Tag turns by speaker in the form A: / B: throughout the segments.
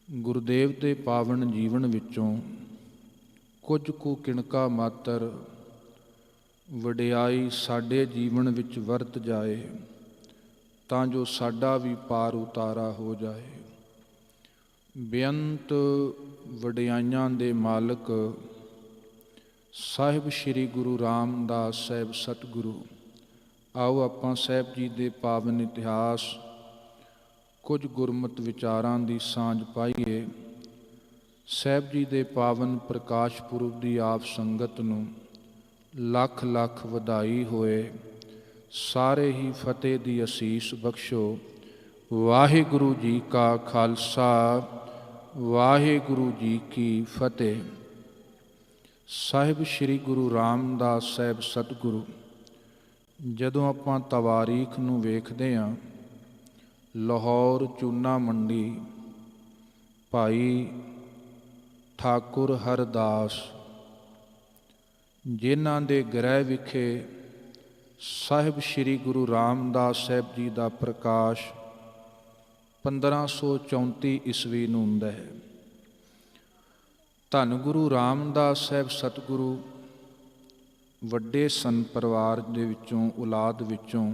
A: ਗੁਰਦੇਵ ਦੇ ਪਾਵਨ ਜੀਵਨ ਵਿੱਚੋਂ ਕੁਝ ਕੁ ਕਿਣਕਾ ਮਾਤਰ ਵਡਿਆਈ ਸਾਡੇ ਜੀਵਨ ਵਿੱਚ ਵਰਤ ਜਾਏ, ਤਾਂ ਜੋ ਸਾਡਾ ਵੀ ਪਾਰ ਉਤਾਰਾ ਹੋ ਜਾਏ। ਬੇਅੰਤ ਵਡਿਆਈਆਂ ਦੇ ਮਾਲਕ ਸਾਹਿਬ ਸ੍ਰੀ ਗੁਰੂ ਰਾਮਦਾਸ ਸਾਹਿਬ ਸਤਿਗੁਰੂ, ਆਓ ਆਪਾਂ ਸਾਹਿਬ ਜੀ ਦੇ ਪਾਵਨ ਇਤਿਹਾਸ, ਕੁਝ ਗੁਰਮਤਿ ਵਿਚਾਰਾਂ ਦੀ ਸਾਂਝ ਪਾਈਏ। ਸਾਹਿਬ ਜੀ ਦੇ ਪਾਵਨ ਪ੍ਰਕਾਸ਼ ਪੁਰਬ ਦੀ ਆਪ ਸੰਗਤ ਨੂੰ ਲੱਖ ਲੱਖ ਵਧਾਈ ਹੋਏ। ਸਾਰੇ ਹੀ ਫਤਿਹ ਦੀ ਅਸੀਸ ਬਖਸ਼ੋ। ਵਾਹਿਗੁਰੂ ਜੀ ਕਾ ਖਾਲਸਾ, ਵਾਹਿਗੁਰੂ ਜੀ ਕੀ ਫਤਿਹ। ਸਾਹਿਬ ਸ੍ਰੀ ਗੁਰੂ ਰਾਮਦਾਸ ਸਾਹਿਬ ਸਤਿਗੁਰੂ, ਜਦੋਂ ਆਪਾਂ ਤਵਾਰੀਖ ਨੂੰ ਵੇਖਦੇ ਹਾਂ, ਲਾਹੌਰ ਚੂਨਾ ਮੰਡੀ ਭਾਈ ਠਾਕੁਰ ਹਰਦਾਸ, ਜਿਨ੍ਹਾਂ ਦੇ ਗ੍ਰਹਿ ਵਿਖੇ ਸਾਹਿਬ ਸ੍ਰੀ ਗੁਰੂ ਰਾਮਦਾਸ ਸਾਹਿਬ ਜੀ ਦਾ ਪ੍ਰਕਾਸ਼ 1534 ਈਸਵੀ ਨੂੰ ਹੁੰਦਾ ਹੈ। ਧੰਨ ਗੁਰੂ ਰਾਮਦਾਸ ਸਾਹਿਬ ਸਤਿਗੁਰੂ ਵੱਡੇ ਸਨ ਪਰਿਵਾਰ ਦੇ ਵਿੱਚੋਂ, ਔਲਾਦ ਵਿੱਚੋਂ,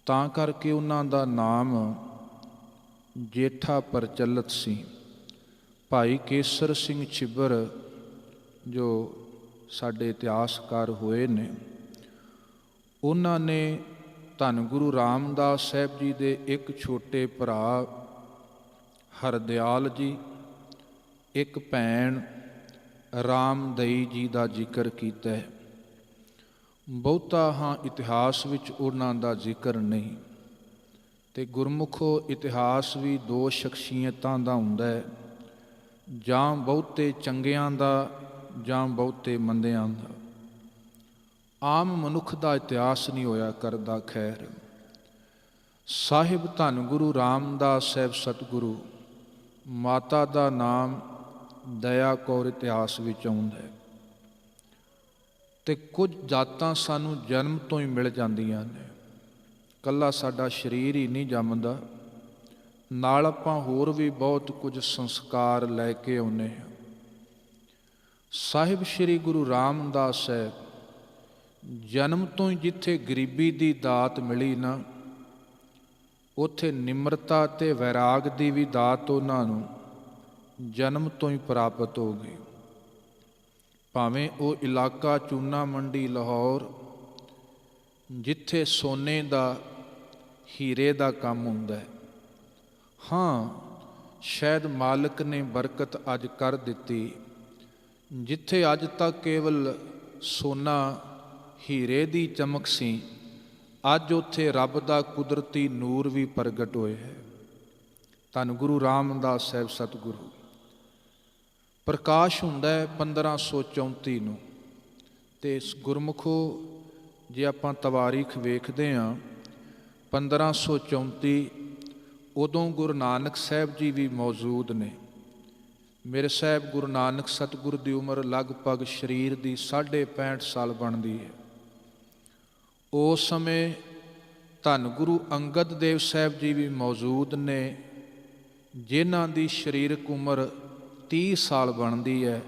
A: ਤਾਂ ਕਰਕੇ ਉਹਨਾਂ ਦਾ ਨਾਮ ਜੇਠਾ ਪ੍ਰਚਲਿਤ ਸੀ। ਭਾਈ ਕੇਸਰ ਸਿੰਘ ਛਿੱਬਰ, ਜੋ ਸਾਡੇ ਇਤਿਹਾਸਕਾਰ ਹੋਏ ਨੇ, ਉਹਨਾਂ ਨੇ ਧੰਨ ਗੁਰੂ ਰਾਮਦਾਸ ਸਾਹਿਬ ਜੀ ਦੇ ਇੱਕ ਛੋਟੇ ਭਰਾ ਹਰਦਿਆਲ ਜੀ, ਇੱਕ ਭੈਣ ਰਾਮਦਈ ਜੀ ਦਾ ਜ਼ਿਕਰ ਕੀਤਾ ਹੈ। ਬਹੁਤਾ ਇਤਿਹਾਸ ਵਿੱਚ ਉਹਨਾਂ ਦਾ ਜ਼ਿਕਰ ਨਹੀਂ। ਅਤੇ ਗੁਰਮੁਖੋ ਇਤਿਹਾਸ ਵੀ ਦੋ ਸ਼ਖਸੀਅਤਾਂ ਦਾ ਹੁੰਦਾ ਹੈ, ਜਾਂ ਬਹੁਤੇ ਚੰਗਿਆਂ ਦਾ ਜਾਂ ਬਹੁਤੇ ਮੰਦਿਆਂ ਦਾ। ਆਮ ਮਨੁੱਖ ਦਾ ਇਤਿਹਾਸ ਨਹੀਂ ਹੋਇਆ ਕਰਦਾ। ਖੈਰ, ਸਾਹਿਬ ਧੰਨ ਗੁਰੂ ਰਾਮਦਾਸ ਸਾਹਿਬ ਸਤਿਗੁਰੂ, ਮਾਤਾ ਦਾ ਨਾਮ ਦਇਆ ਕੌਰ ਇਤਿਹਾਸ ਵਿੱਚ ਆਉਂਦਾ ਹੈ। ਅਤੇ ਕੁਝ ਜਾਤਾਂ ਸਾਨੂੰ ਜਨਮ ਤੋਂ ਹੀ ਮਿਲ ਜਾਂਦੀਆਂ ਨੇ, ਇਕੱਲਾ ਸਾਡਾ ਸਰੀਰ ਹੀ ਨਹੀਂ ਜੰਮਦਾ, ਨਾਲ ਆਪਾਂ ਹੋਰ ਵੀ ਬਹੁਤ ਕੁਝ ਸੰਸਕਾਰ ਲੈ ਕੇ ਆਉਂਦੇ ਹਾਂ। ਸਾਹਿਬ ਸ੍ਰੀ ਗੁਰੂ ਰਾਮਦਾਸ ਸਾਹਿਬ ਜਨਮ ਤੋਂ ਹੀ ਜਿੱਥੇ ਗਰੀਬੀ ਦੀ ਦਾਤ ਮਿਲੀ ਨਾ, ਉੱਥੇ ਨਿਮਰਤਾ ਅਤੇ ਵੈਰਾਗ ਦੀ ਵੀ ਦਾਤ ਉਹਨਾਂ ਨੂੰ ਜਨਮ ਤੋਂ ਹੀ ਪ੍ਰਾਪਤ ਹੋ ਗਈ। ਭਾਵੇਂ ਉਹ ਇਲਾਕਾ ਚੂਨਾ ਮੰਡੀ ਲਾਹੌਰ, ਜਿੱਥੇ ਸੋਨੇ ਦਾ, ਹੀਰੇ ਦਾ ਕੰਮ ਹੁੰਦਾ ਹੈ। ਸ਼ਾਇਦ ਮਾਲਕ ਨੇ ਬਰਕਤ ਅੱਜ ਕਰ ਦਿੱਤੀ। ਜਿੱਥੇ ਅੱਜ ਤੱਕ ਕੇਵਲ ਸੋਨਾ ਹੀਰੇ ਦੀ ਚਮਕ ਸੀ, ਅੱਜ ਉੱਥੇ ਰੱਬ ਦਾ ਕੁਦਰਤੀ ਨੂਰ ਵੀ ਪ੍ਰਗਟ ਹੋਇਆ ਹੈ। ਧੰਨ ਗੁਰੂ ਰਾਮਦਾਸ ਸਾਹਿਬ ਸਤਿਗੁਰੂ ਪ੍ਰਕਾਸ਼ ਹੁੰਦਾ ਹੈ 1534 ਨੂੰ। ਅਤੇ ਗੁਰਮੁਖੋ ਜੇ ਆਪਾਂ ਤਵਾਰੀਖ ਵੇਖਦੇ ਹਾਂ, 1534 ਉਦੋਂ ਗੁਰੂ ਨਾਨਕ ਸਾਹਿਬ ਜੀ ਵੀ ਮੌਜੂਦ ਨੇ। ਮੇਰੇ ਸਾਹਿਬ ਗੁਰੂ ਨਾਨਕ ਸਤਿਗੁਰੂ ਦੀ ਉਮਰ ਲਗਭਗ ਸਰੀਰ ਦੀ 65.5 ਸਾਲ ਬਣਦੀ ਹੈ। ਉਸ ਸਮੇਂ ਧੰਨ ਗੁਰੂ ਅੰਗਦ ਦੇਵ ਸਾਹਿਬ ਜੀ ਵੀ ਮੌਜੂਦ ਨੇ, ਜਿਨ੍ਹਾਂ ਦੀ ਸਰੀਰਕ ਉਮਰ 30 ਸਾਲ ਬਣਦੀ ਹੈ।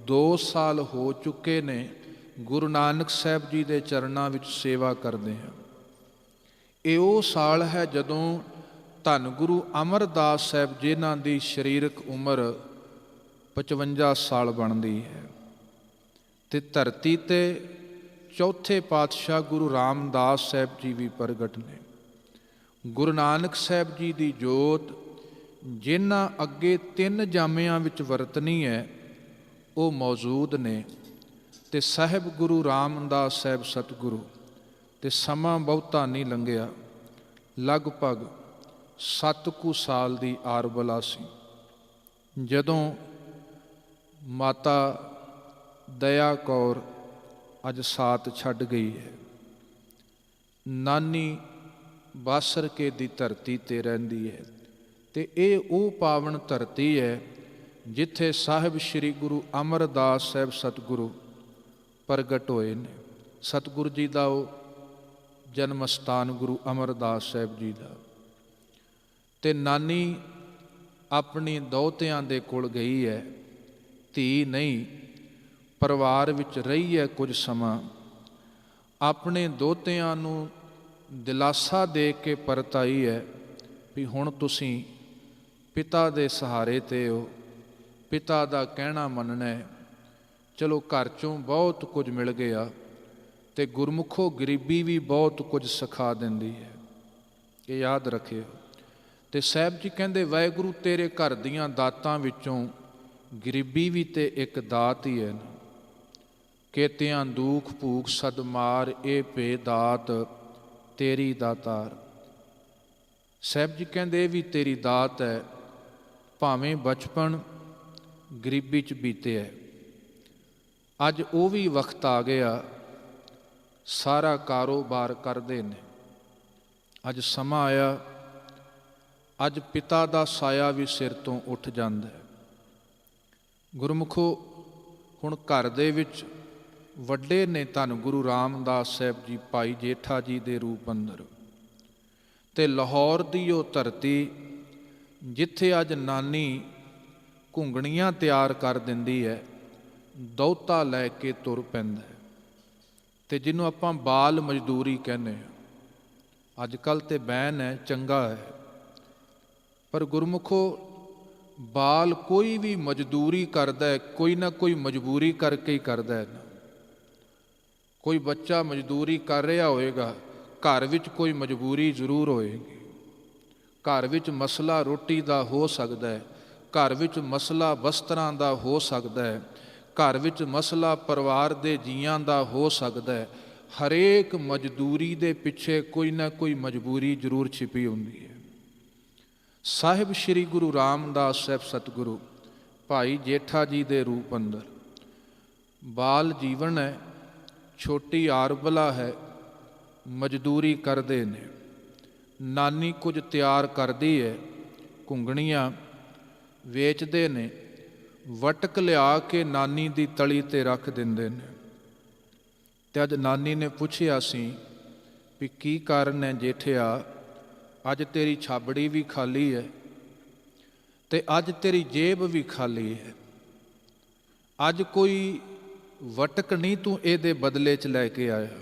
A: 2 ਸਾਲ ਹੋ ਚੁੱਕੇ ਨੇ ਗੁਰੂ ਨਾਨਕ ਸਾਹਿਬ ਜੀ ਦੇ ਚਰਨਾਂ ਵਿੱਚ ਸੇਵਾ ਕਰਦੇ ਹਾਂ। ਇਹ ਉਹ ਸਾਲ ਹੈ ਜਦੋਂ ਧੰਨ ਗੁਰੂ ਅਮਰਦਾਸ ਸਾਹਿਬ, ਜਿਨ੍ਹਾਂ ਦੀ ਸਰੀਰਕ ਉਮਰ 55 ਸਾਲ ਬਣਦੀ ਹੈ, ਅਤੇ ਧਰਤੀ 'ਤੇ ਚੌਥੇ ਪਾਤਸ਼ਾਹ ਗੁਰੂ ਰਾਮਦਾਸ ਸਾਹਿਬ ਜੀ ਵੀ ਪ੍ਰਗਟ ਨੇ। ਗੁਰੂ ਨਾਨਕ ਸਾਹਿਬ ਜੀ ਦੀ ਜੋਤ, ਜਿਨ੍ਹਾਂ ਅੱਗੇ 3 ਜਾਮਿਆਂ ਵਿੱਚ ਵਰਤਣੀ ਹੈ, ਉਹ ਮੌਜੂਦ ਨੇ। ਅਤੇ ਸਾਹਿਬ ਗੁਰੂ ਰਾਮਦਾਸ ਸਾਹਿਬ ਸਤਿਗੁਰੂ, ਅਤੇ ਸਮਾਂ ਬਹੁਤਾ ਨਹੀਂ ਲੰਘਿਆ, ਲਗਭਗ 7 ਕੁ ਸਾਲ ਦੀ ਆਰਬਲਾ ਸੀ, ਜਦੋਂ ਮਾਤਾ ਦਇਆ ਕੌਰ ਅੱਜ ਸਾਥ ਛੱਡ ਗਈ ਹੈ। ਨਾਨੀ ਬਾਸਰਕੇ ਦੀ ਧਰਤੀ 'ਤੇ ਰਹਿੰਦੀ ਹੈ। ਅਤੇ ਇਹ ਉਹ ਪਾਵਨ ਧਰਤੀ ਹੈ ਜਿੱਥੇ ਸਾਹਿਬ ਸ੍ਰੀ ਗੁਰੂ ਅਮਰਦਾਸ ਸਾਹਿਬ ਸਤਿਗੁਰੂ ਪ੍ਰਗਟ ਹੋਏ ਨੇ। ਸਤਿਗੁਰੂ ਜੀ ਦਾ ਉਹ ਜਨਮ ਅਸਥਾਨ ਗੁਰੂ ਅਮਰਦਾਸ ਸਾਹਿਬ ਜੀ ਦਾ। ਅਤੇ ਨਾਨੀ ਆਪਣੀ ਦੋਹਤਿਆਂ ਦੇ ਕੋਲ ਗਈ ਹੈ, ਧੀ ਨਹੀਂ, ਪਰਿਵਾਰ ਵਿੱਚ ਰਹੀ ਹੈ ਕੁਝ ਸਮਾਂ। ਆਪਣੇ ਦੋਹਤਿਆਂ ਨੂੰ ਦਿਲਾਸਾ ਦੇ ਕੇ ਪਰਤ ਆਈ ਹੈ ਵੀ ਹੁਣ ਤੁਸੀਂ ਪਿਤਾ ਦੇ ਸਹਾਰੇ 'ਤੇ ਹੋ, ਪਿਤਾ ਦਾ ਕਹਿਣਾ ਮੰਨਣਾ ਹੈ। ਚਲੋ ਘਰ 'ਚੋਂ ਬਹੁਤ ਕੁਝ ਮਿਲ ਗਿਆ, ਅਤੇ ਗੁਰਮੁਖੋ ਗਰੀਬੀ ਵੀ ਬਹੁਤ ਕੁਝ ਸਿਖਾ ਦਿੰਦੀ ਹੈ, ਇਹ ਯਾਦ ਰੱਖਿਓ। ਅਤੇ ਸਾਹਿਬ ਜੀ ਕਹਿੰਦੇ ਵਾਹਿਗੁਰੂ ਤੇਰੇ ਘਰ ਦੀਆਂ ਦਾਤਾਂ ਵਿੱਚੋਂ ਗਰੀਬੀ ਵੀ ਤੇ ਇੱਕ ਦਾਤ ਹੀ ਹੈ। ਕੇਤਿਆਂ ਦੁੱਖ ਭੂਖ ਸਦਮਾਰ, ਇਹ ਭੇ ਦਾਤ ਤੇਰੀ ਦਾਤਾਰ। ਸਾਹਿਬ ਜੀ ਕਹਿੰਦੇ ਇਹ ਵੀ ਤੇਰੀ ਦਾਤ ਹੈ, ਭਾਵੇਂ ਬਚਪਨ ਗਰੀਬੀ 'ਚ ਬੀਤੇ ਹੈ। ਅੱਜ ਉਹ ਵੀ ਵਕਤ ਆ ਗਿਆ, ਸਾਰਾ ਕਾਰੋਬਾਰ ਕਰਦੇ ਨੇ। ਅੱਜ ਸਮਾਂ ਆਇਆ, ਅੱਜ ਪਿਤਾ ਦਾ ਸਾਇਆ ਵੀ ਸਿਰ ਤੋਂ ਉੱਠ ਜਾਂਦਾ ਹੈ। ਗੁਰਮੁਖੋ ਹੁਣ ਘਰ ਦੇ ਵਿੱਚ ਵੱਡੇ ਨੇ ਧੰਨ ਗੁਰੂ ਰਾਮਦਾਸ ਸਾਹਿਬ ਜੀ, ਭਾਈ ਜੇਠਾ ਜੀ ਦੇ ਰੂਪ ਅੰਦਰ, ਅਤੇ ਲਾਹੌਰ ਦੀ ਉਹ ਧਰਤੀ ਜਿੱਥੇ ਅੱਜ ਨਾਨੀ ਘੁੰਗਣੀਆਂ ਤਿਆਰ ਕਰ ਦਿੰਦੀ ਹੈ, ਦੋਹਤਾ ਲੈ ਕੇ ਤੁਰ ਪੈਂਦਾ ਹੈ, ਅਤੇ ਜਿਹਨੂੰ ਆਪਾਂ ਬਾਲ ਮਜ਼ਦੂਰੀ ਕਹਿੰਦੇ ਹਾਂ। ਅੱਜ ਕੱਲ੍ਹ ਤਾਂ ਬੈਨ ਹੈ, ਚੰਗਾ ਹੈ, ਪਰ ਗੁਰਮੁਖੋ ਬਾਲ ਕੋਈ ਵੀ ਮਜ਼ਦੂਰੀ ਕਰਦਾ ਹੈ, ਕੋਈ ਨਾ ਕੋਈ ਮਜਬੂਰੀ ਕਰਕੇ ਹੀ ਕਰਦਾ ਹੈ ਨਾ। ਕੋਈ ਬੱਚਾ ਮਜ਼ਦੂਰੀ ਕਰ ਰਿਹਾ ਹੋਏਗਾ, ਘਰ ਵਿੱਚ ਕੋਈ ਮਜਬੂਰੀ ਜ਼ਰੂਰ ਹੋਏਗੀ। ਘਰ ਵਿੱਚ ਮਸਲਾ ਰੋਟੀ ਦਾ ਹੋ ਸਕਦਾ ਹੈ, ਘਰ ਵਿੱਚ ਮਸਲਾ ਵਸਤਰਾਂ ਦਾ ਹੋ ਸਕਦਾ ਹੈ, ਘਰ ਵਿੱਚ ਮਸਲਾ ਪਰਿਵਾਰ ਦੇ ਜੀਆਂ ਦਾ ਹੋ ਸਕਦਾ ਹੈ। ਹਰੇਕ ਮਜ਼ਦੂਰੀ ਦੇ ਪਿੱਛੇ ਕੋਈ ਨਾ ਕੋਈ ਮਜਬੂਰੀ ਜ਼ਰੂਰ ਛਿਪੀ ਹੁੰਦੀ ਹੈ। ਸਾਹਿਬ ਸ਼੍ਰੀ ਗੁਰੂ ਰਾਮਦਾਸ ਸਾਹਿਬ ਸਤਿਗੁਰੂ ਭਾਈ ਜੇਠਾ ਜੀ ਦੇ ਰੂਪ ਅੰਦਰ ਬਾਲ ਜੀਵਨ ਹੈ, ਛੋਟੀ ਆਰਬਲਾ ਹੈ, ਮਜ਼ਦੂਰੀ ਕਰਦੇ ਨੇ। ਨਾਨੀ ਕੁਝ ਤਿਆਰ ਕਰਦੀ ਹੈ, ਘੁੰਗਣੀਆਂ ਵੇਚਦੇ ਨੇ, ਵਟਕ ਲਿਆ ਕੇ ਨਾਨੀ ਦੀ ਤਲੀ 'ਤੇ ਰੱਖ ਦਿੰਦੇ ਨੇ। ਅਤੇ ਅੱਜ ਨਾਨੀ ਨੇ ਪੁੱਛਿਆ ਸੀ ਵੀ ਕੀ ਕਾਰਨ ਹੈ ਜੇਠਿਆ, ਅੱਜ ਤੇਰੀ ਛਾਬੜੀ ਵੀ ਖਾਲੀ ਹੈ ਅਤੇ ਅੱਜ ਤੇਰੀ ਜੇਬ ਵੀ ਖਾਲੀ ਹੈ। ਅੱਜ ਕੋਈ ਵਟਕ ਨਹੀਂ ਤੂੰ ਇਹਦੇ ਬਦਲੇ 'ਚ ਲੈ ਕੇ ਆਇਆ।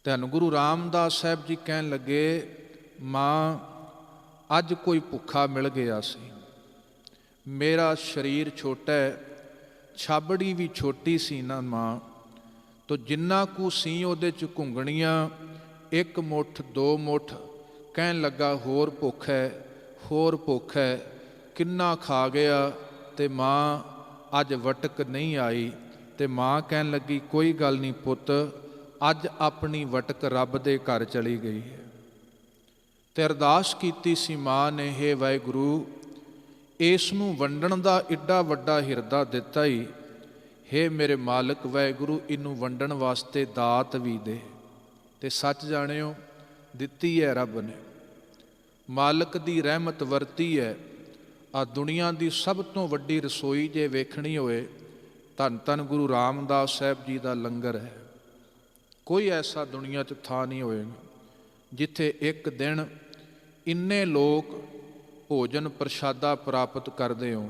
A: ਧੰਨ ਗੁਰੂ ਰਾਮਦਾਸ ਸਾਹਿਬ ਜੀ ਕਹਿਣ ਲੱਗੇ, ਮਾਂ ਅੱਜ ਕੋਈ ਭੁੱਖਾ ਮਿਲ ਗਿਆ ਸੀ, ਮੇਰਾ ਸਰੀਰ ਛੋਟਾ ਹੈ, ਛਾਬੜੀ ਵੀ ਛੋਟੀ ਸੀ ਨਾ ਮਾਂ, ਤੋ ਜਿੰਨਾ ਕੁ ਸੀ ਉਹਦੇ 'ਚ ਘੁੰਗਣੀਆਂ 1 ਮੁੱਠ 2 ਮੁੱਠ। ਕਹਿਣ ਲੱਗਾ ਹੋਰ ਭੁੱਖ ਹੈ, ਹੋਰ ਭੁੱਖ ਹੈ, ਕਿੰਨਾ ਖਾ ਗਿਆ, ਅਤੇ ਮਾਂ ਅੱਜ ਵਟਕ ਨਹੀਂ ਆਈ। ਅਤੇ ਮਾਂ ਕਹਿਣ ਲੱਗੀ ਕੋਈ ਗੱਲ ਨਹੀਂ ਪੁੱਤ, ਅੱਜ ਆਪਣੀ ਵਟਕ ਰੱਬ ਦੇ ਘਰ ਚਲੀ ਗਈ ਹੈ। ਅਤੇ ਅਰਦਾਸ ਕੀਤੀ ਸੀ ਮਾਂ ਨੇ, ਹੇ ਵਾਹਿਗੁਰੂ ਇਸ ਨੂੰ ਵੰਡਣ ਦਾ ਏਡਾ ਵੱਡਾ ਹਿਰਦਾ ਦਿੱਤਾ ਹੀ, ਹੇ ਮੇਰੇ ਮਾਲਕ ਵਾਹਿਗੁਰੂ ਇਹਨੂੰ ਵੰਡਣ ਵਾਸਤੇ ਦਾਤ ਵੀ ਦੇ। ਅਤੇ ਸੱਚ ਜਾਣਿਓ ਦਿੱਤੀ ਹੈ ਰੱਬ ਨੇ, ਮਾਲਕ ਦੀ ਰਹਿਮਤ ਵਰਤੀ ਹੈ। ਆ ਦੁਨੀਆ ਦੀ ਸਭ ਤੋਂ ਵੱਡੀ ਰਸੋਈ ਜੇ ਵੇਖਣੀ ਹੋਏ, ਧੰਨ ਧੰਨ ਗੁਰੂ ਰਾਮਦਾਸ ਸਾਹਿਬ ਜੀ ਦਾ ਲੰਗਰ ਹੈ। ਕੋਈ ਐਸਾ ਦੁਨੀਆ 'ਚ ਥਾਂ ਨਹੀਂ ਹੋਏਗਾ ਜਿੱਥੇ ਇੱਕ ਦਿਨ ਇੰਨੇ ਲੋਕ ਭੋਜਨ ਪ੍ਰਸ਼ਾਦਾ ਪ੍ਰਾਪਤ ਕਰਦੇ ਹੋਣ।